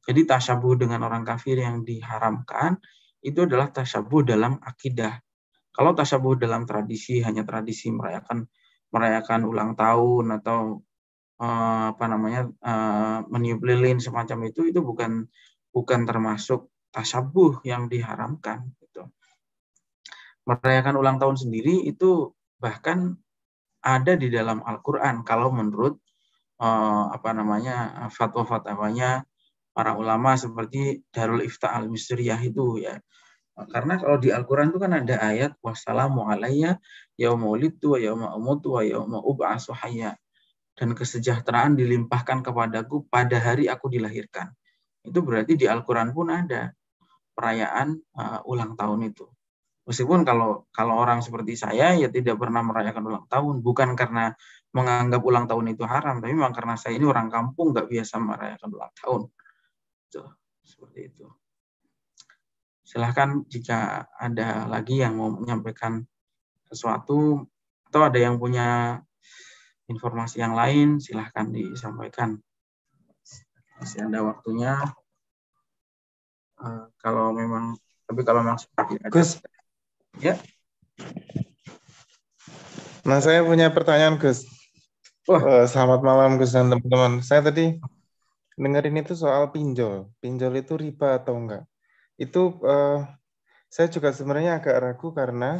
Jadi tasyabuh dengan orang kafir yang diharamkan, itu adalah tasyabuh dalam akidah. Kalau tasyabuh dalam tradisi, hanya tradisi merayakan ulang tahun atau meniup lilin semacam itu bukan termasuk tasyabuh yang diharamkan. Gitu. Merayakan ulang tahun sendiri itu bahkan ada di dalam Al-Quran kalau menurut fatwa-fatwanya para ulama seperti Darul Ifta Al-Misriyah itu ya. Karena kalau di Al-Quran itu kan ada ayat wassalamu alayya yauma wulidtu wa yauma amutu wa yauma ub'atsu hayya, dan kesejahteraan dilimpahkan kepadaku pada hari aku dilahirkan. Itu berarti di Al-Quran pun ada perayaan ulang tahun itu. Meskipun kalau orang seperti saya ya tidak pernah merayakan ulang tahun, bukan karena menganggap ulang tahun itu haram, tapi memang karena saya ini orang kampung nggak biasa merayakan ulang tahun. Seperti itu. Silahkan jika ada lagi yang mau menyampaikan sesuatu atau ada yang punya informasi yang lain, silahkan disampaikan. Masih ada waktunya. Kalau memang sudah ada. Gus. Ya. Nah, saya punya pertanyaan, Gus. Selamat malam, Gus dan teman-teman. Saya tadi dengerin itu soal pinjol. Pinjol itu riba atau enggak? Itu saya juga sebenarnya agak ragu karena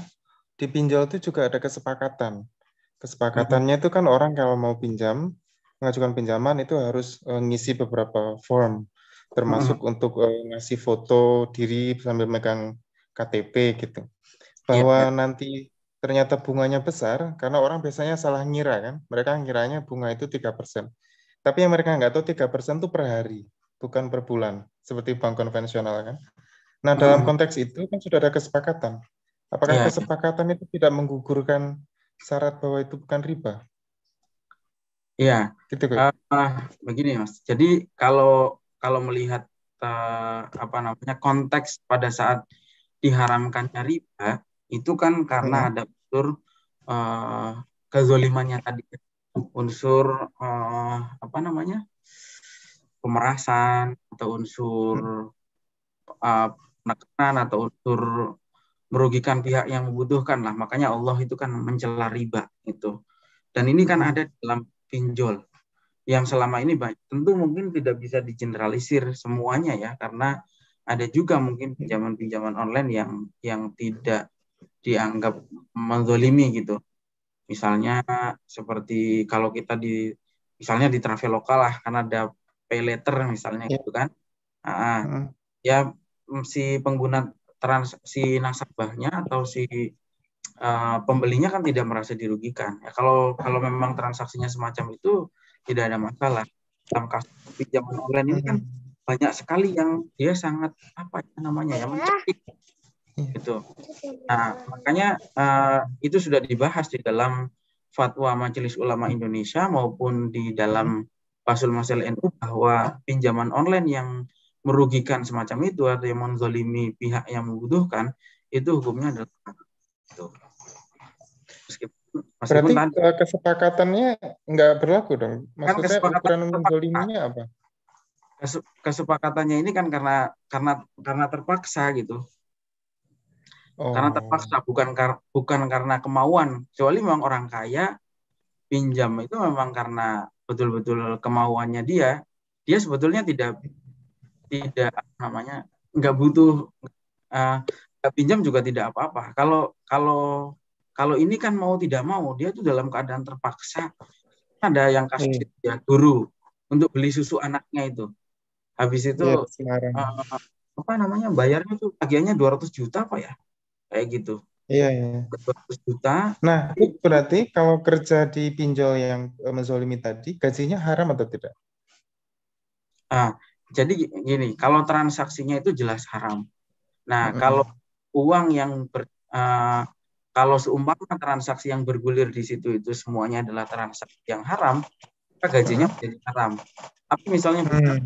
di pinjol itu juga ada kesepakatan. Kesepakatannya itu kan orang kalau mau mengajukan pinjaman itu harus ngisi beberapa form, termasuk untuk ngasih foto diri sambil megang KTP gitu. Bahwa nanti ternyata bunganya besar, karena orang biasanya salah ngira kan, mereka ngiranya bunga itu 3%. Tapi yang mereka nggak tahu 3% itu per hari, bukan per bulan, seperti bank konvensional kan. Nah, dalam konteks itu kan sudah ada kesepakatan. Apakah kesepakatan itu tidak menggugurkan syarat bahwa itu bukan riba? Iya, gitu, begini Mas. Jadi kalau melihat konteks pada saat diharamkannya riba itu kan karena ada unsur kezolimannya tadi, unsur pemerasan atau unsur penekanan atau unsur merugikan pihak yang membutuhkan lah. Makanya Allah itu kan mencela riba itu. Dan ini kan ada dalam pinjol yang selama ini banyak. Tentu mungkin tidak bisa digeneralisir semuanya ya, karena ada juga mungkin pinjaman-pinjaman online yang tidak dianggap menzolimi gitu. Misalnya seperti kalau kita misalnya di Traveloka lah, karena ada pay later misalnya gitu kan. Ya si pengguna si nasabahnya atau si pembelinya kan tidak merasa dirugikan. Ya, kalau memang transaksinya semacam itu tidak ada masalah. Dalam kasus pinjaman online ini kan banyak sekali yang dia sangat mencekik gitu. Nah, makanya itu sudah dibahas di dalam fatwa Majelis Ulama Indonesia maupun di dalam Basul Masail NU bahwa pinjaman online yang merugikan semacam itu atau yang menzalimi pihak yang membutuhkan itu hukumnya adalah itu. Berarti kesepakatannya nggak berlaku dong? Maksudnya kan ukuran menzaliminya apa? Kesepakatannya ini kan karena terpaksa gitu. Karena terpaksa, bukan karena kemauan. Kecuali memang orang kaya pinjam itu memang karena betul-betul kemauannya dia. Dia sebetulnya tidak nggak butuh pinjam juga tidak apa-apa. Kalau ini kan mau tidak mau dia itu dalam keadaan terpaksa. Ada yang kasus ya guru untuk beli susu anaknya itu. Habis itu Iya, sekarang. apa namanya, bayarnya tuh tagihannya 200 juta apa ya? Kayak gitu. Iya, iya. 200 juta. Nah, berarti kalau kerja di pinjol yang menzolimi tadi, gajinya haram atau tidak? Ah, jadi gini, kalau transaksinya itu jelas haram. Nah, kalau Mm-mm. uang yang kalau seumpama transaksi yang bergulir di situ itu semuanya adalah transaksi yang haram, maka gajinya menjadi haram. Tapi misalnya Hmm.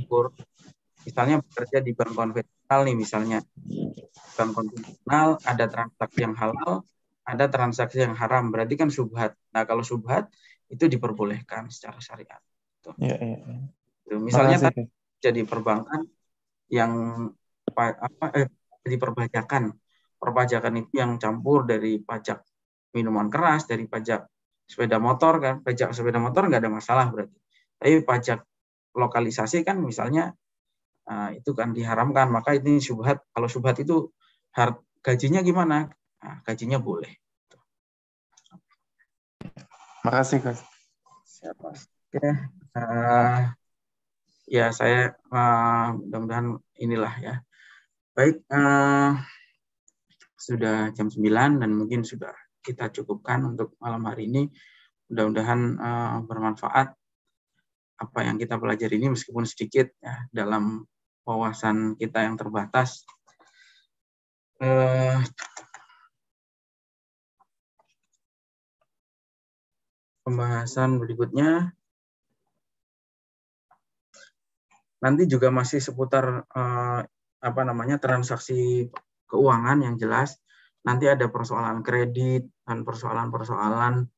misalnya bekerja di bank konvensional nih, misalnya bank konvensional ada transaksi yang halal, ada transaksi yang haram, berarti kan syubhat. Nah, kalau syubhat itu diperbolehkan secara syariat. Tuh. Iya, iya, iya. Misalnya Makasih, tadi Gus. jadi perbankan yang di perpajakan itu yang campur dari pajak minuman keras, dari pajak sepeda motor kan, pajak sepeda motor nggak ada masalah berarti. Tapi pajak lokalisasi kan misalnya itu kan diharamkan, maka ini syubhat. Kalau syubhat itu gajinya gimana? Nah, gajinya boleh. Makasih, Gus. Siapa? Oke. Ya saya mudah-mudahan inilah ya. Baik, sudah jam 9 dan mungkin sudah kita cukupkan untuk malam hari ini. Mudah-mudahan bermanfaat apa yang kita pelajari ini meskipun sedikit ya dalam wawasan kita yang terbatas. Pembahasan berikutnya nanti juga masih seputar apa namanya, transaksi keuangan yang jelas. Nanti ada persoalan kredit dan persoalan-persoalan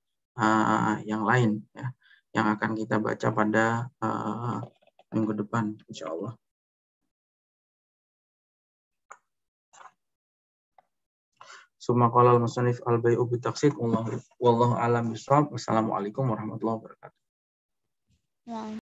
yang lain ya, yang akan kita baca pada minggu depan, insya Allah. Summa qala al-musannif al-bai'u bitaqsid wallahu a'lam bishawab. Wassalamualaikum warahmatullahi wabarakatuh.